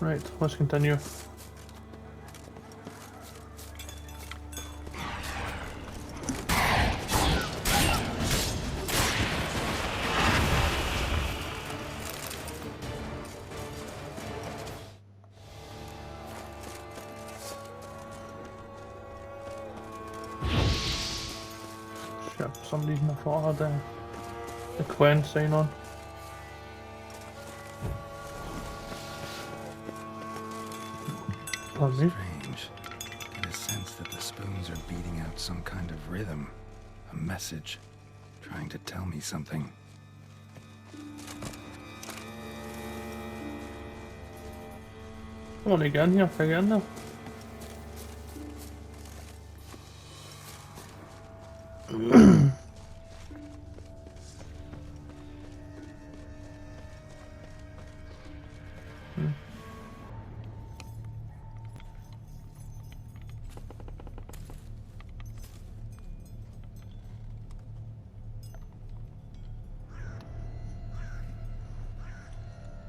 Right, let's continue. Shit, for some reason I thought I had the Quen sign on. Pardon me. Strange. Get a sense that the spoons are beating out some kind of rhythm. A message. Trying to tell me something. I want to get in here, figure in there.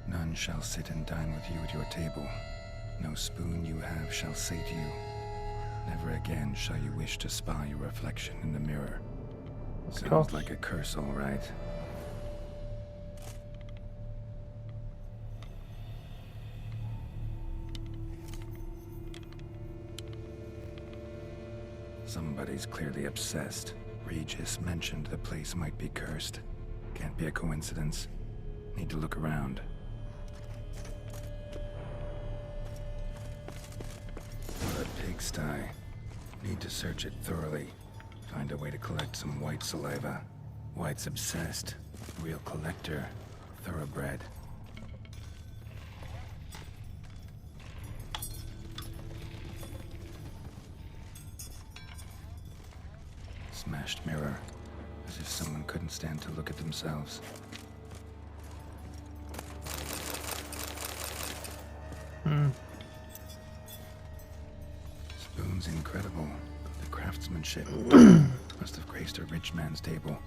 None shall sit and dine with you at your table. No spoon you have shall say to you. Never again shall you wish to spy your reflection in the mirror. Sounds like a curse, all right. Somebody's clearly obsessed. Regis mentioned the place might be cursed. Can't be a coincidence. Need to look around. A pigsty. Need to search it thoroughly. Find a way to collect some white saliva. White's obsessed. Real collector. Thoroughbred. Smashed mirror. As if someone couldn't stand to look at themselves. Spoon's incredible. The craftsmanship. Must have graced a rich man's table.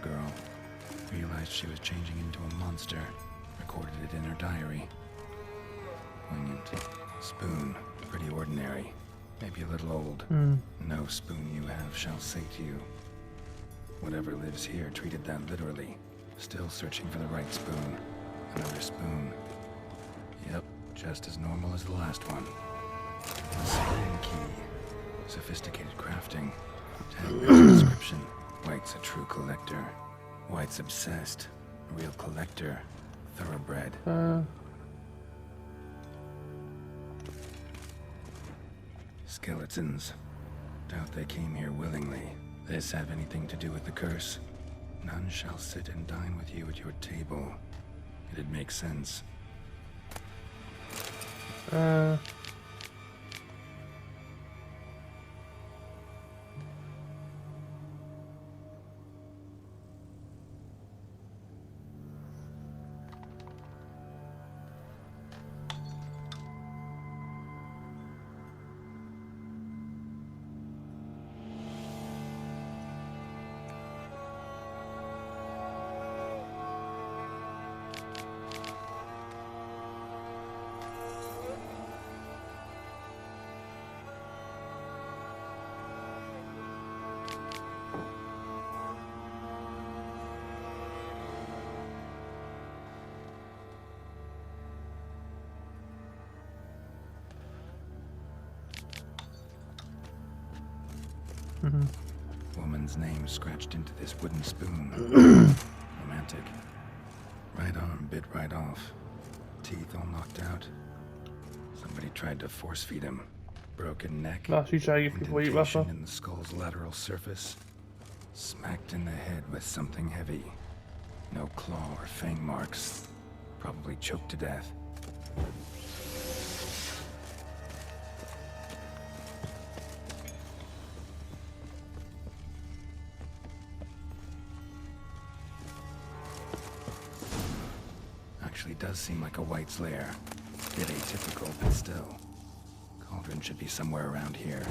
Girl realized she was changing into a monster, recorded it in her diary. Poignant. Spoon, pretty ordinary, maybe a little old. No spoon you have shall say to you. Whatever lives here treated that literally. Still searching for the right spoon. Another spoon. Yep, just as normal as the last one. Spoon key. Sophisticated crafting. Tag description. White's a true collector. White's obsessed. Real collector. Thoroughbred. Skeletons. Doubt they came here willingly. This have anything to do with the curse? None shall sit and dine with you at your table. It'd make sense. Woman's name scratched into this wooden spoon. Romantic. Right arm bit right off. Teeth all knocked out. Somebody tried to force feed him. Broken neck. That's usually if you eat Indentation rougher. in the skull's lateral surface. Smacked in the head with something heavy. No claw or fang marks. Probably choked to death. Actually does seem like a White's lair. Bit atypical, but still. Cauldron should be somewhere around here.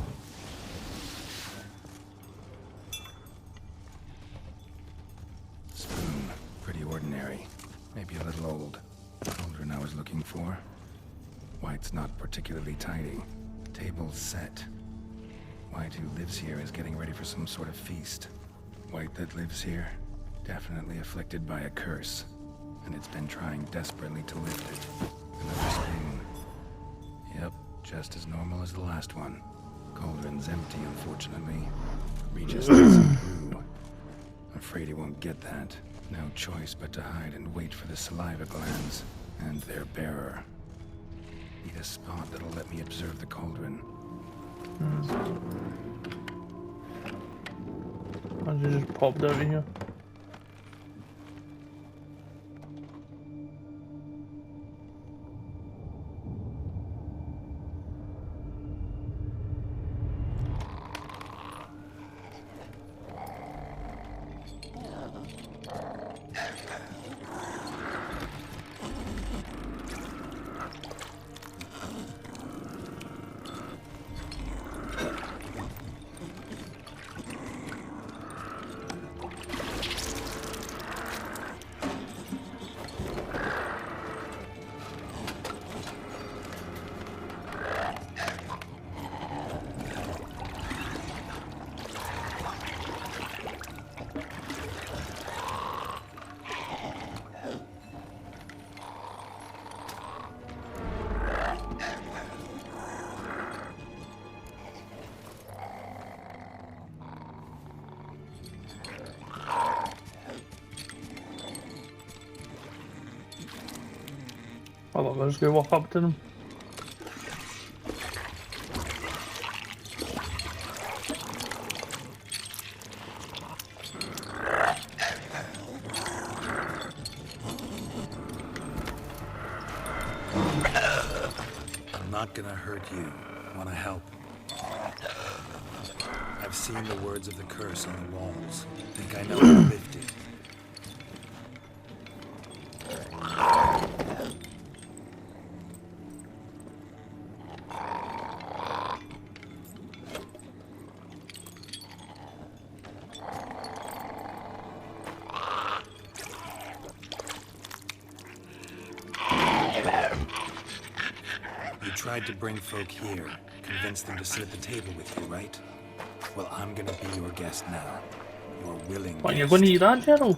Spoon. Pretty ordinary. Maybe a little old. Cauldron I was looking for. White's not particularly tidy. Table's set. White who lives here is getting ready for some sort of feast. White that lives here, definitely afflicted by a curse. And it's been trying desperately to lift it. Another spoon. Yep, just as normal as the last one. Cauldron's empty, unfortunately. Regis needs some brew. Afraid he won't get that. No choice but to hide and wait for the saliva glands and their bearer. Need a spot that'll let me observe the cauldron. I just popped out of here. I thought I was going to walk up to them. I'm not gonna hurt you. Wanna help? I've seen the words of the curse on the walls. Think I know how to lift it. You tried to bring folk here, convince them to sit at the table with you, right? Well, I'm gonna be your guest now. Your willing What, you're guest. going to eat that, Gerald?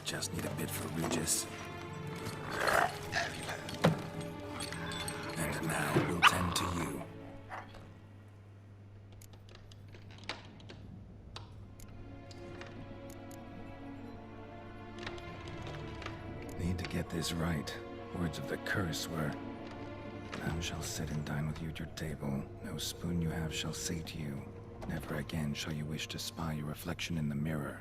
Just need a bit for Regis. And now we'll tend to you. Need to get this right. Words of the curse were, none shall sit and dine with you at your table. No spoon you have shall say to you, never again shall you wish to spy your reflection in the mirror.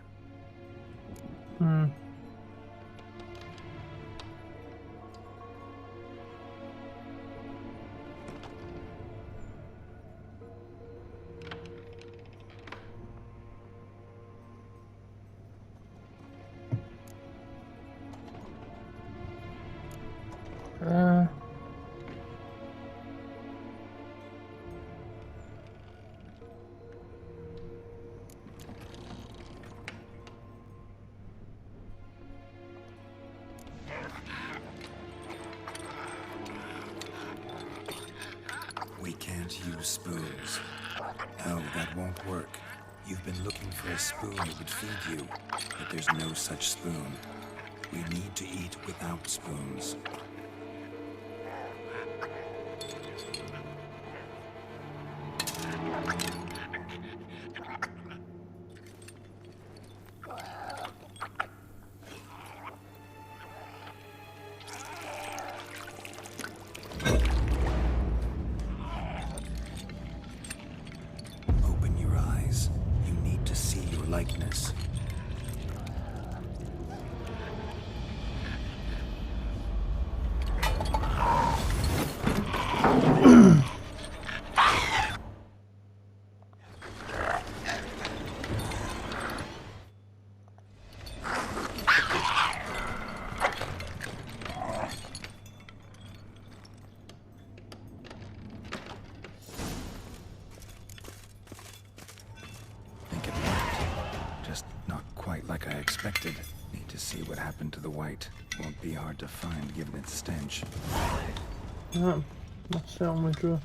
We can't use spoons. No, that won't work. You've been looking for a spoon that would feed you, but there's no such spoon. We need to eat without spoons. Open your eyes. You need to see your likeness. Think it worked. Just not quite like I expected. Need to see what happened to the white. Won't be hard to find given its stench. Yeah, that's certainly true.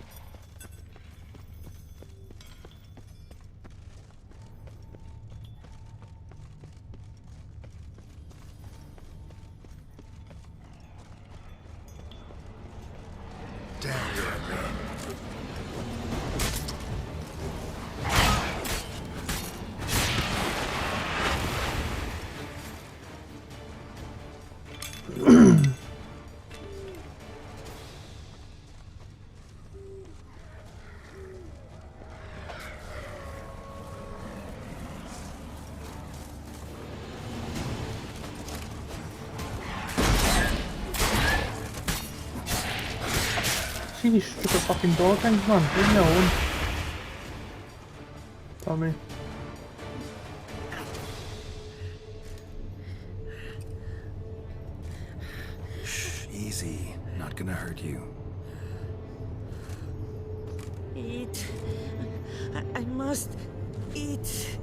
Down there, man. See these stupid fucking dog things, man. Leave me alone. Tell me. Shh, easy. Not gonna hurt you. Eat. I must eat.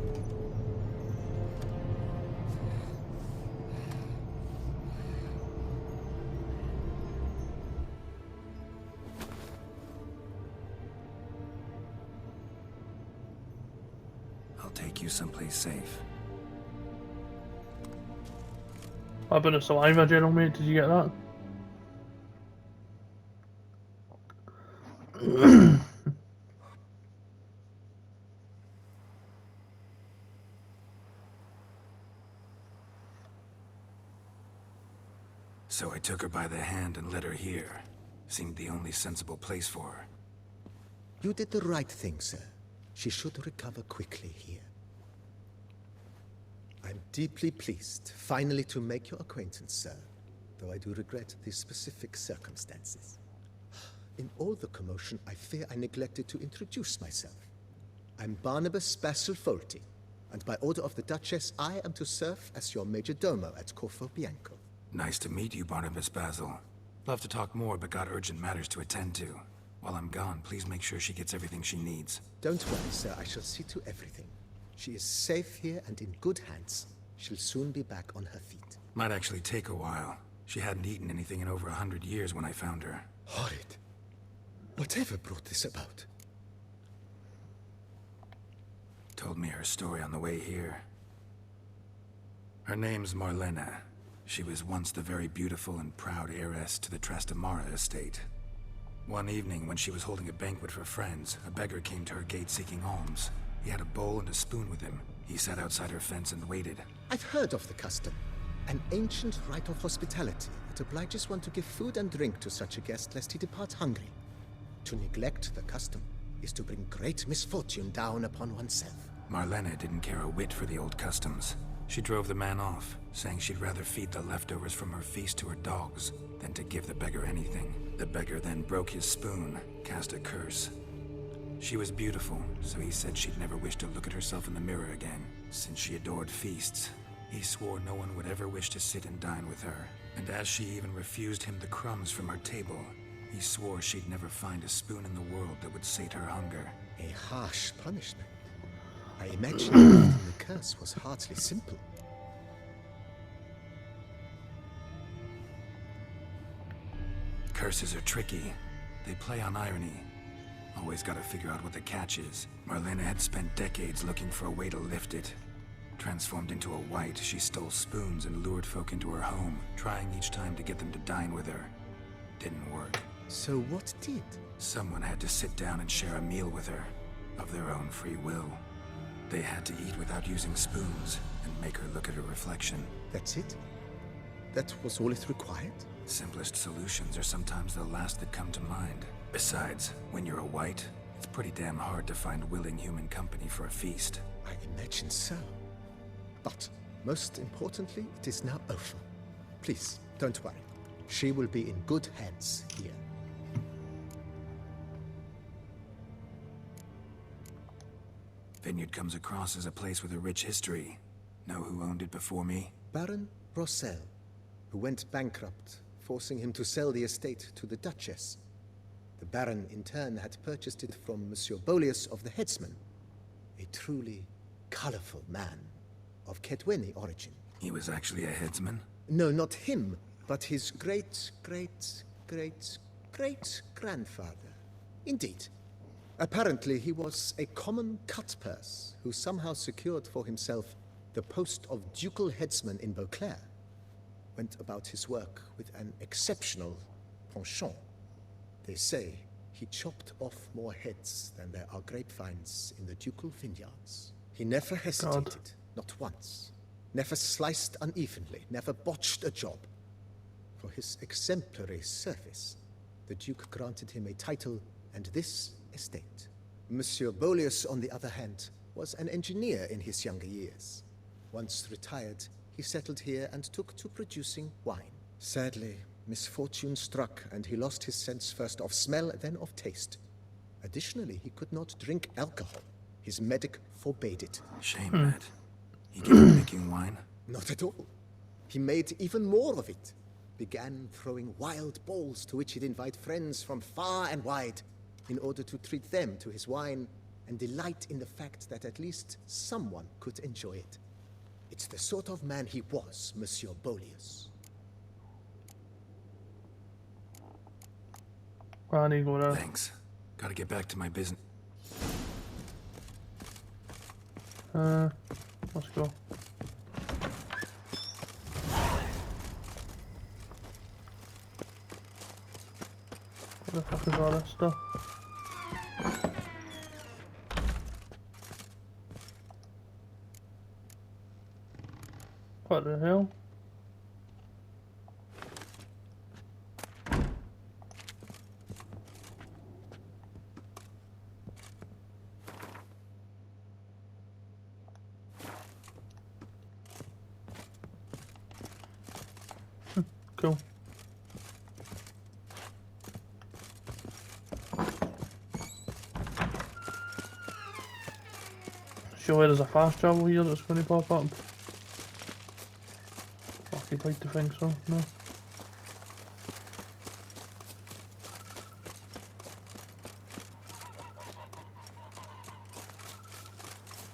I'll take you someplace safe. What about the saliva gel, mate? Did you get that? So I took her by the hand and led her here. Seemed the only sensible place for her. You did the right thing, sir. She should recover quickly here. I'm deeply pleased, finally, to make your acquaintance, sir, though I do regret the specific circumstances. In all the commotion, I fear I neglected to introduce myself. I'm Barnabas Basil-Fawlty, and by order of the Duchess, I am to serve as your major domo at Corvo Bianco. Nice to meet you, Barnabas Basil. Love to talk more, but got urgent matters to attend to. While I'm gone, please make sure she gets everything she needs. Don't worry, sir, I shall see to everything. She is safe here and in good hands. She'll soon be back on her feet. Might actually take a while. She hadn't eaten anything in over 100 years when I found her. Horrid. Whatever brought this about? Told me her story on the way here. Her name's Marlena. She was once the very beautiful and proud heiress to the Trastamara estate. One evening, when she was holding a banquet for friends, a beggar came to her gate seeking alms. He had a bowl and a spoon with him. He sat outside her fence and waited. I've heard of the custom. An ancient rite of hospitality that obliges one to give food and drink to such a guest lest he depart hungry. To neglect the custom is to bring great misfortune down upon oneself. Marlena didn't care a whit for the old customs. She drove the man off, saying she'd rather feed the leftovers from her feast to her dogs than to give the beggar anything. The beggar then broke his spoon, cast a curse. She was beautiful, so he said she'd never wish to look at herself in the mirror again. Since she adored feasts, he swore no one would ever wish to sit and dine with her. And as she even refused him the crumbs from her table, he swore she'd never find a spoon in the world that would sate her hunger. A harsh punishment. I imagine that the curse was hardly simple. Curses are tricky. They play on irony. Always gotta figure out what the catch is. Marlena had spent decades looking for a way to lift it. Transformed into a white, she stole spoons and lured folk into her home, trying each time to get them to dine with her. Didn't work. So what did? Someone had to sit down and share a meal with her, of their own free will. They had to eat without using spoons, and make her look at her reflection. That's it? That was all it required? Simplest solutions are sometimes the last that come to mind. Besides, when you're a white, it's pretty damn hard to find willing human company for a feast. I imagine so. But, most importantly, it is now over. Please, don't worry. She will be in good hands here. Vineyard comes across as a place with a rich history. Know who owned it before me? Baron Rossel, who went bankrupt, forcing him to sell the estate to the Duchess. The Baron, in turn, had purchased it from Monsieur Bolius of the Headsman, a truly colorful man of Kedweni origin. He was actually a headsman? No, not him, but his great-great-great-great-grandfather. Indeed. Apparently, he was a common cut-purse who somehow secured for himself the post of ducal headsman in Beauclair. Went about his work with an exceptional penchant. They say he chopped off more heads than there are grapevines in the ducal vineyards. He never hesitated, not once. Never sliced unevenly, never botched a job. For his exemplary service, the Duke granted him a title and this estate. Monsieur Bolius, on the other hand, was an engineer in his younger years. Once retired, he settled here and took to producing wine. Sadly, misfortune struck and he lost his sense first of smell, then of taste. Additionally, he could not drink alcohol. His medic forbade it. Shame that. He gave up making wine? Not at all. He made even more of it. Began throwing wild balls to which he'd invite friends from far and wide in order to treat them to his wine and delight in the fact that at least someone could enjoy it. It's the sort of man he was, Monsieur Bolius. Thanks. Gotta get back to my business. Let's go. What the fuck is all that stuff? What the hell? Cool. Sure, there's a fast travel here that's going to pop up. I'd like to think so, no?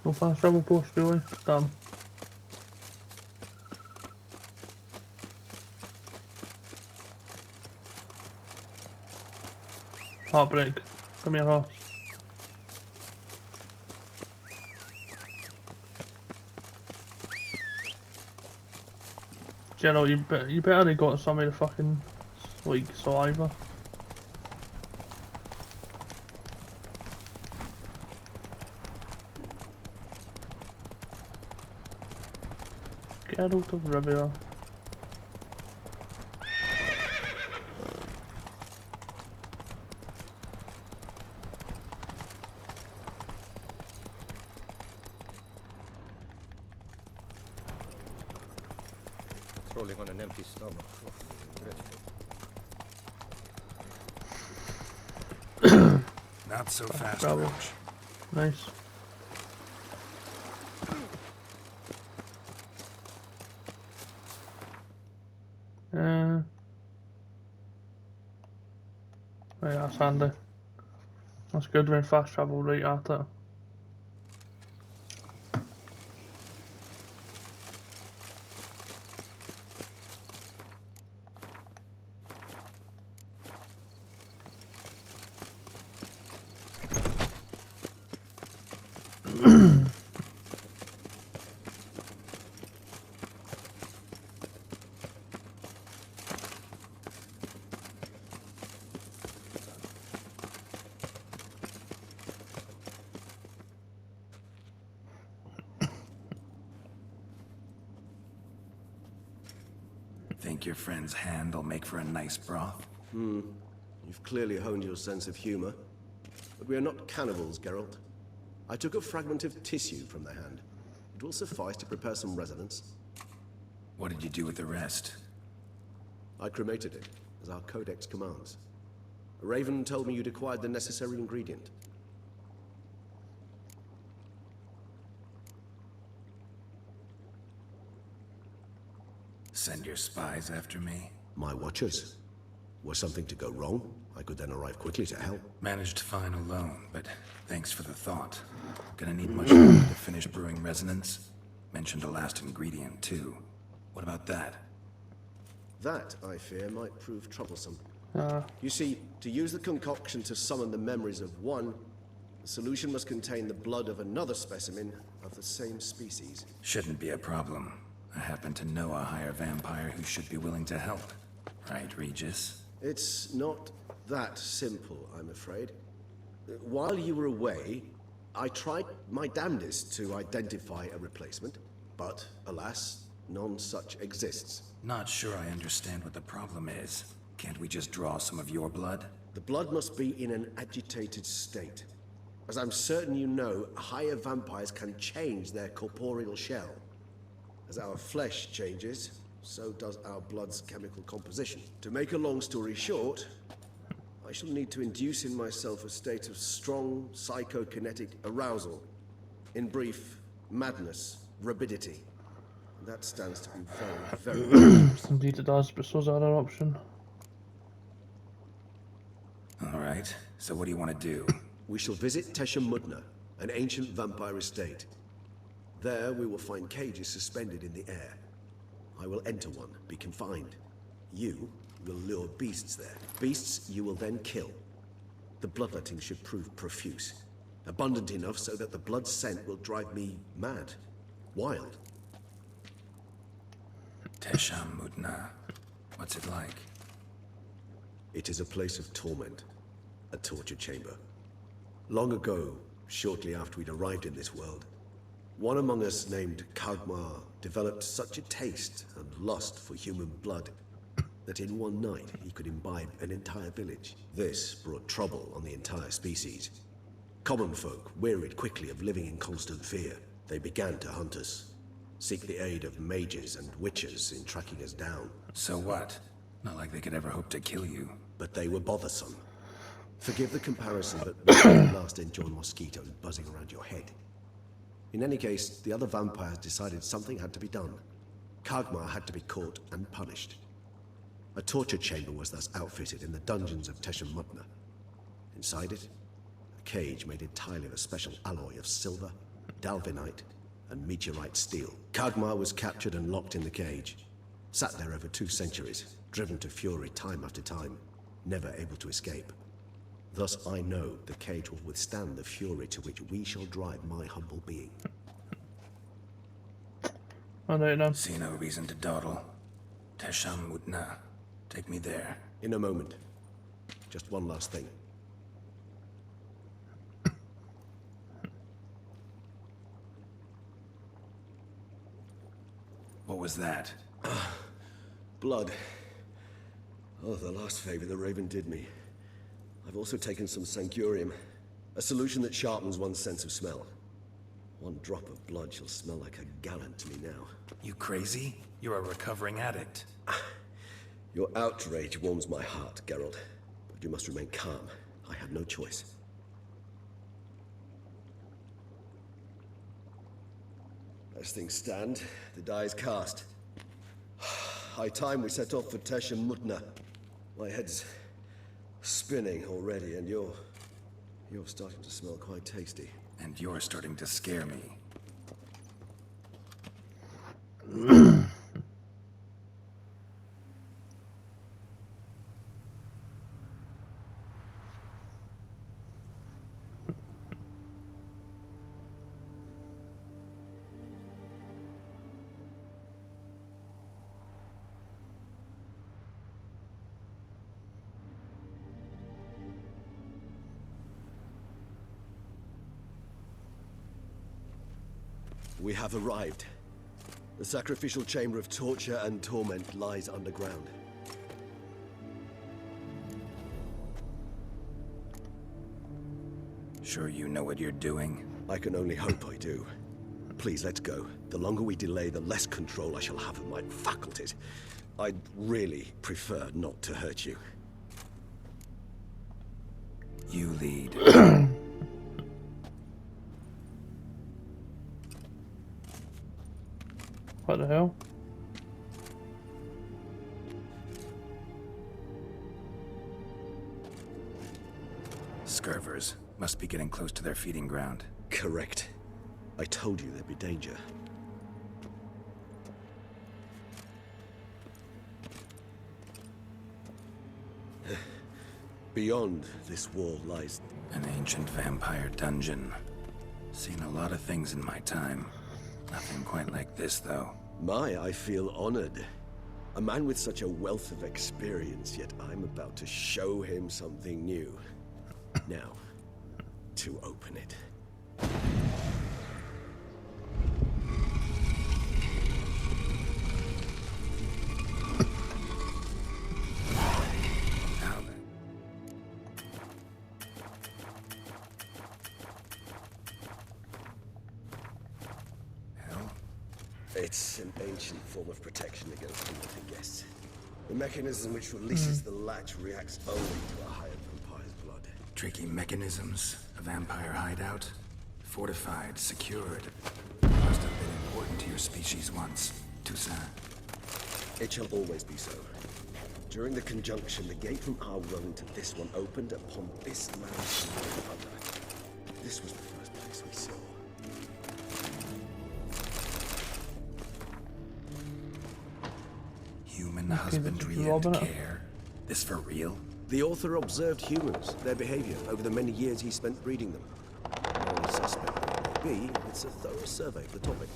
No fast travel post, really? Damn. Heartbreak. Come here, horse. General, you better have got some of the fucking, like, saliva. Geralt of Rivia. Rolling on an empty stomach. Not so fast, Bravo. Roach. Nice. Right, that's handy. That's good when fast travel right at it. Think your friend's hand will make for a nice broth? You've clearly honed your sense of humor. But we are not cannibals, Geralt. I took a fragment of tissue from the hand. It will suffice to prepare some resonance. What did you do with the rest? I cremated it, as our codex commands. Raven told me you'd acquired the necessary ingredient. Send your spies after me? My watchers. Were something to go wrong, I could then arrive quickly to help. Managed to find a loan, but thanks for the thought. Gonna need much longer to finish brewing resonance? Mentioned a last ingredient, too. What about that? That, I fear, might prove troublesome. Uh, You see, to use the concoction to summon the memories of one, the solution must contain the blood of another specimen of the same species. Shouldn't be a problem. I happen to know a higher vampire who should be willing to help. Right, Regis? It's not that simple, I'm afraid. While you were away, I tried my damnedest to identify a replacement, but alas, none such exists. Not sure I understand what the problem is. Can't we just draw some of your blood? The blood must be in an agitated state. As I'm certain you know, higher vampires can change their corporeal shell. As our flesh changes, so does our blood's chemical composition. To make a long story short, I shall need to induce in myself a state of strong psychokinetic arousal. In brief, madness, rabidity. That stands to be very, very dangerous. indeed it does, but so's the other option. Alright, so what do you want to do? We shall visit Tesha Mudna, an ancient vampire estate. There we will find cages suspended in the air. I will enter one, be confined. You will lure beasts there. Beasts you will then kill. The bloodletting should prove profuse. Abundant enough so that the blood scent will drive me mad. Wild. Tesham Mutna. What's it like? It is a place of torment. A torture chamber. Long ago, shortly after we'd arrived in this world, one among us named Kagmar developed such a taste and lust for human blood that in one night he could imbibe an entire village. This brought trouble on the entire species. Common folk wearied quickly of living in constant fear. They began to hunt us, seek the aid of mages and witches in tracking us down. So what? Not like they could ever hope to kill you. But they were bothersome. Forgive the comparison, but when did you last enjoy mosquitoes buzzing around your head? In any case, the other vampires decided something had to be done. Kagmar had to be caught and punished. A torture chamber was thus outfitted in the dungeons of Teshem Mutna. Inside it, a cage made entirely of a special alloy of silver, dalvinite, and meteorite steel. Kagmar was captured and locked in the cage. Sat there over 2 centuries, driven to fury time after time, never able to escape. Thus I know the cage will withstand the fury to which we shall drive my humble being. Alright then. See no reason to dawdle. Tesham Mutna. Take me there. In a moment. Just one last thing. What was that? Blood. Oh, the last favor the Raven did me. I've also taken some Sancurium, a solution that sharpens one's sense of smell. One drop of blood shall smell like a gallon to me now. You crazy? You're a recovering addict. Your outrage warms my heart, Geralt. But you must remain calm. I had no choice. As things stand, the die is cast. High time we set off for Teshem Mutna. My head's spinning already, and you're starting to smell quite tasty. And you're starting to scare me. We have arrived. The sacrificial chamber of torture and torment lies underground. Sure you know what you're doing? I can only hope I do. Please, let's go. The longer we delay, the less control I shall have of my faculties. I'd really prefer not to hurt you. You lead. What the hell? Scurvers must be getting close to their feeding ground. Correct. I told you there'd be danger. Beyond this wall lies... An ancient vampire dungeon. Seen a lot of things in my time. Nothing quite like this, though. I feel honored. A man with such a wealth of experience, yet I'm about to show him something new. Now, to open it. Now then. Hell? It's an ancient form of protection against unwanted guests. The mechanism which releases the latch reacts only to a hired vampire's blood. Tricky mechanisms. A vampire hideout. Fortified, secured. Must have been important to your species once. Toussaint. It shall always be so. During the conjunction, the gate from our world into this one opened upon this man's mother. This was the first place we saw. Human husbandry just and robbing it. care. This for real? The author observed humans, their behavior, over the many years he spent breeding them. Morally suspect they may be, it's a thorough survey of the topic.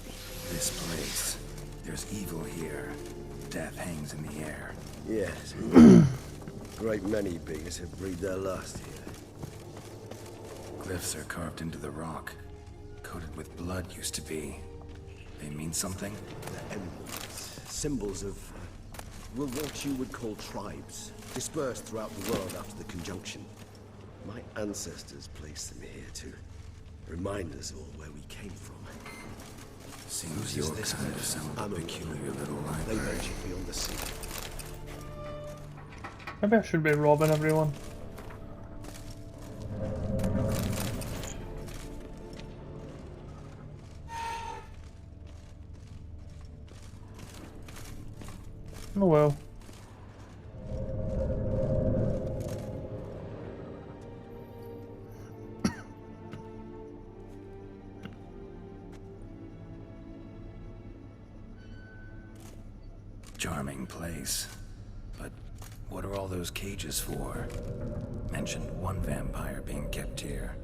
This place. There's evil here. Death hangs in the air. Yes. Great many beings have breathed their last here. Glyphs are carved into the rock. Coated with blood used to be. They mean something? They're emblems, symbols of, well, what you would call tribes, dispersed throughout the world after the conjunction. My ancestors placed them here to remind us all where we came from. Seems your kind of some I'm a peculiar little They library. ventured beyond the sea. Maybe I should be robbing everyone. Oh well. Charming place. But what are all those cages for? Mentioned one vampire being kept here.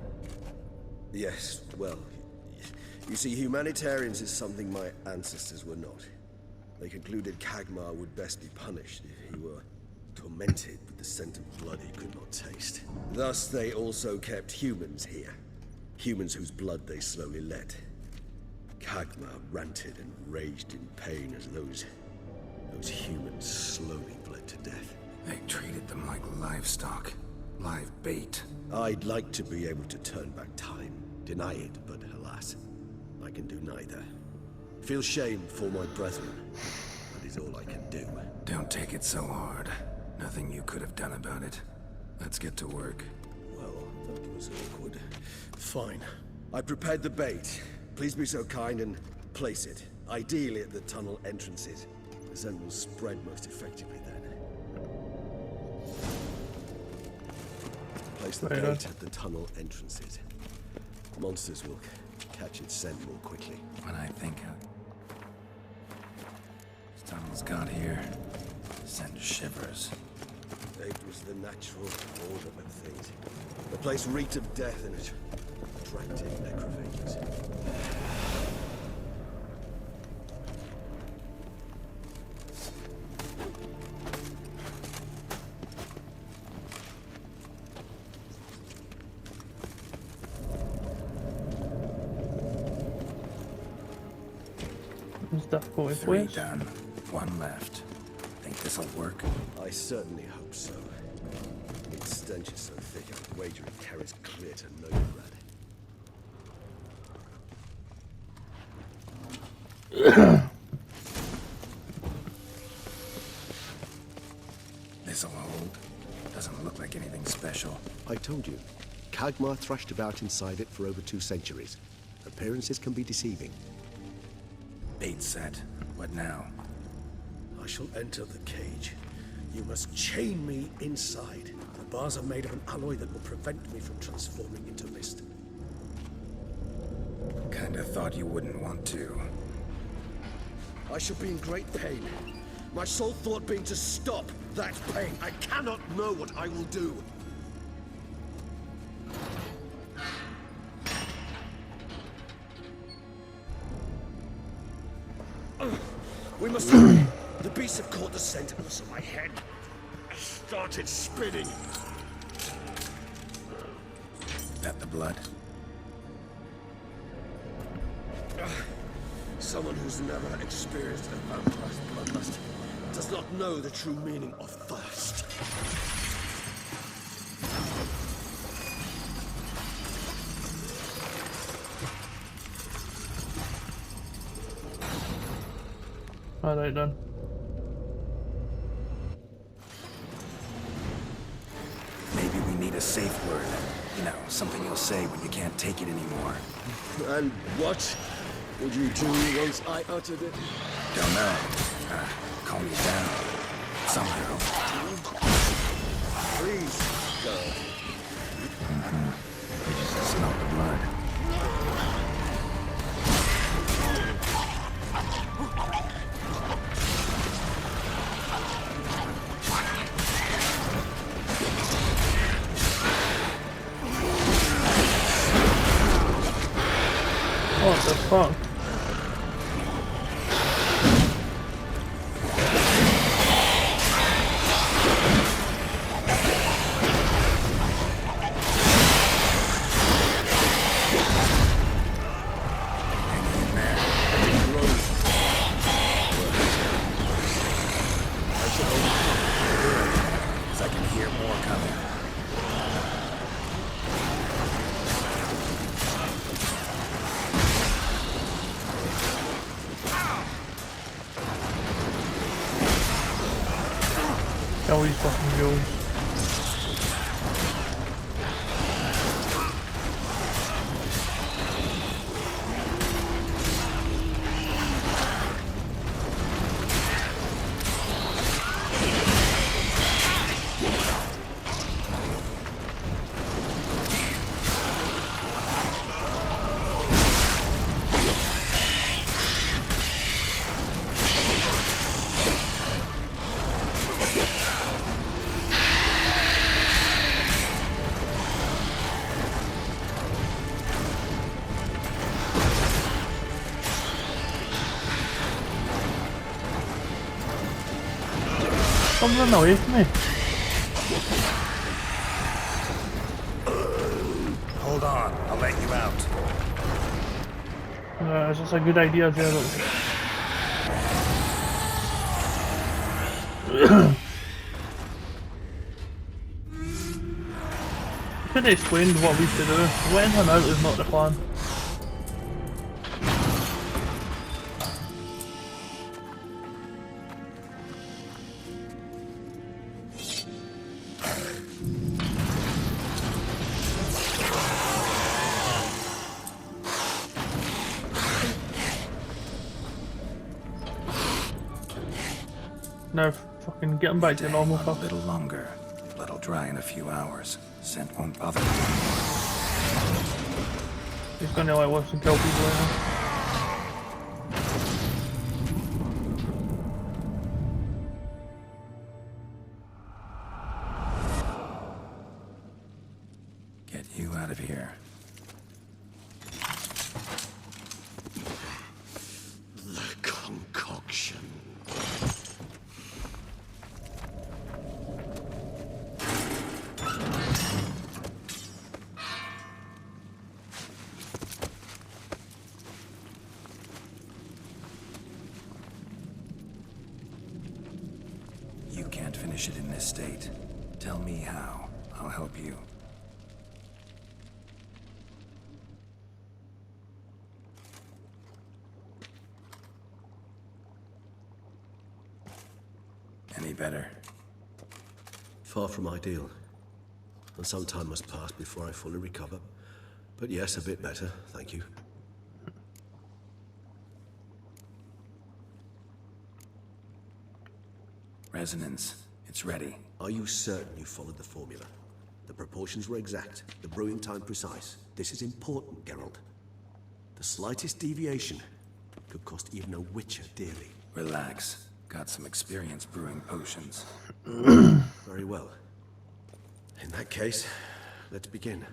Yes, well, you see, humanitarians is something my ancestors were not. They concluded Kagmar would best be punished if he were tormented with the scent of blood he could not taste. Thus, they also kept humans here. Humans whose blood they slowly let. Kagmar ranted and raged in pain as those humans slowly bled to death. They treated them like livestock. Live bait. I'd like to be able to turn back time, deny it, but alas, I can do neither. Feel shame for my brethren. That is all I can do. Don't take it so hard. Nothing you could have done about it. Let's get to work. Well, that was awkward. Fine. I prepared the bait. Please be so kind and place it. Ideally at the tunnel entrances. The scent will spread most effectively then. Place the Very bait good. at the tunnel entrances. Monsters will catch its scent more quickly. When I think this tunnel's got here, sends shivers. It was the natural order of things. The place reeked of death and it attracted necrophages. Is difficult in 3 place. done. 1 left. Think this'll work? I certainly hope so. Its stench is so thick, I would wager it carries clear to Novigrad. This'll hold. Doesn't look like anything special. I told you, Kagmar thrashed about inside it for over 2 centuries. Appearances can be deceiving. Bait set. What now? I shall enter the cage. You must chain me inside. The bars are made of an alloy that will prevent me from transforming into mist. Kinda thought you wouldn't want to. I shall be in great pain. My sole thought being to stop that pain. I cannot know what I will do. We must hurry. The beasts have caught the scent and also my head started spinning. That the blood? Someone who's never experienced a vampire's bloodlust does not know the true meaning of thirst. Alright then. Maybe we need a safe word. You know, something you'll say when you can't take it anymore. And what would you do once I uttered it? Don't know. Calm you down. Somehow. Please, go. We just smell the blood. What the fuck? As I can hear more coming. Kill these fucking ghouls. Stop running away from me. Hold on, I'll let you out. Is this a good idea, Gerald? You could have explained what we should do. Letting him out is not the plan. Now, fucking get him back to normal, A fuck. little longer. Blood'll dry in a few hours. Scent won't bother me. He's gonna like watch and kill people right now. Get you out of here. The concoction. estate. Tell me how. I'll help you. Any better? Far from ideal. And some time must pass before I fully recover. But yes, a bit better, thank you. Resonance. It's ready. Are you certain you followed the formula? The proportions were exact, the brewing time precise. This is important, Geralt. The slightest deviation could cost even a Witcher dearly. Relax. Got some experience brewing potions. Very well. In that case, let's begin.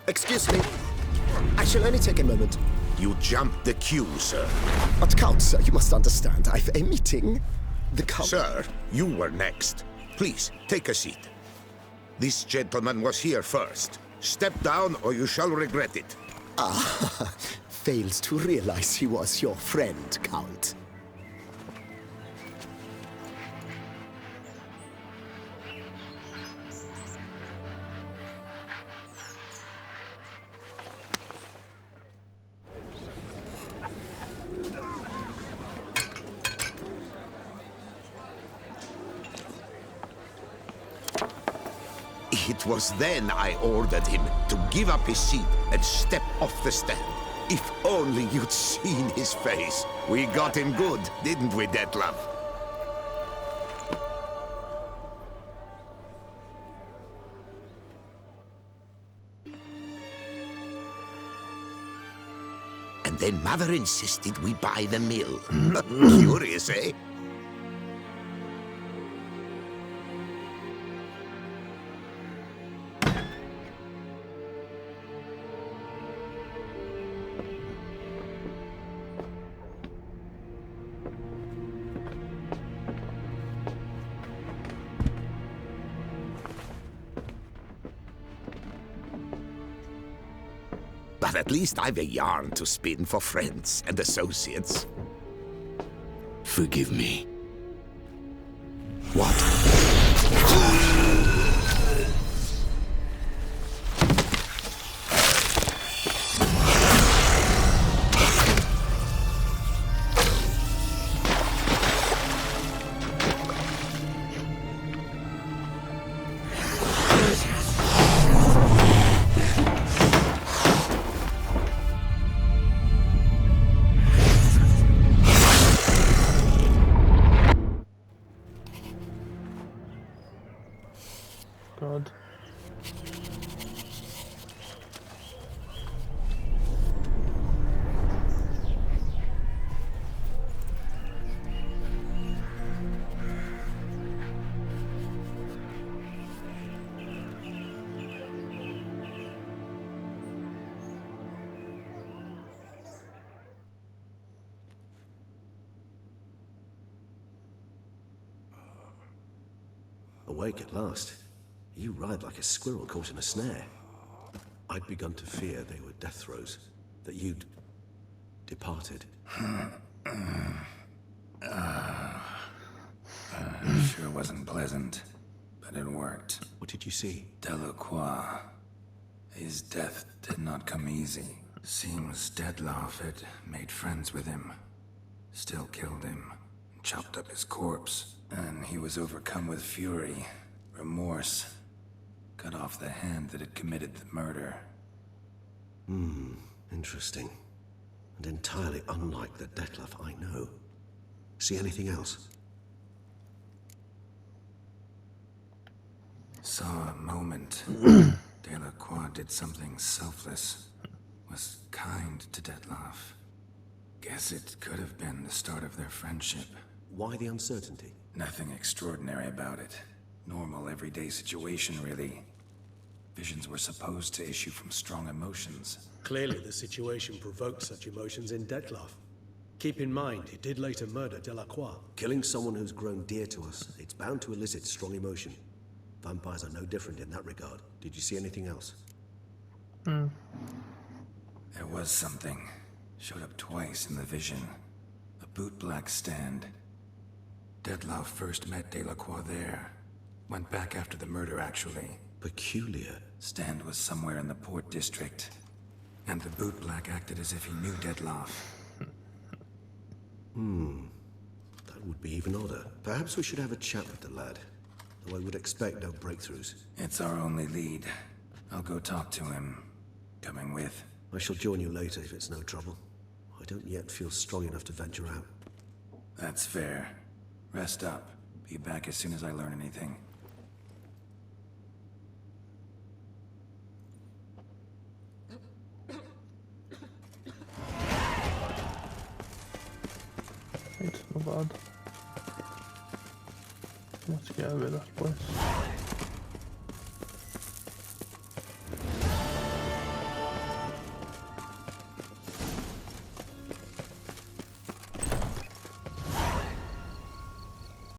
Excuse me. I shall only take a moment. You jumped the queue, sir. But Count, sir, you must understand. I've a meeting. The Count... Sir, you were next. Please, take a seat. This gentleman was here first. Step down or you shall regret it. Ah, fails to realize he was your friend, Count. It was then I ordered him to give up his seat and step off the stand. If only you'd seen his face. We got him good, didn't we, Detlef? And then Mother insisted we buy the mill. Curious, eh? But at least I've a yarn to spin for friends and associates. Forgive me. What? God. Awake at last. You ride like a squirrel caught in a snare. I'd begun to fear they were death throes, that you'd departed. Sure wasn't pleasant, but it worked. What did you see? Delacroix. His death did not come easy. Seems Detlef had made friends with him. Still killed him. Chopped up his corpse. And he was overcome with fury, remorse. Cut off the hand that had committed the murder. Interesting. And entirely unlike the Detlef I know. See anything else? Saw a moment. Delacroix did something selfless. Was kind to Detloff. Guess it could have been the start of their friendship. Why the uncertainty? Nothing extraordinary about it. Normal, everyday situation, really. Visions were supposed to issue from strong emotions. Clearly, the situation provoked such emotions in Detloff. Keep in mind, he did later murder Delacroix. Killing someone who's grown dear to us, it's bound to elicit strong emotion. Vampires are no different in that regard. Did you see anything else? There was something. Showed up twice in the vision. A bootblack stand. Detloff first met Delacroix there. Went back after the murder, actually. Peculiar. Stand was somewhere in the Port District. And the bootblack acted as if he knew Detloff. That would be even odder. Perhaps we should have a chat with the lad. Though I would expect no breakthroughs. It's our only lead. I'll go talk to him. Coming with. I shall join you later if it's no trouble. I don't yet feel strong enough to venture out. That's fair. Rest up. Be back as soon as I learn anything. It's not bad. Let's get out of this place.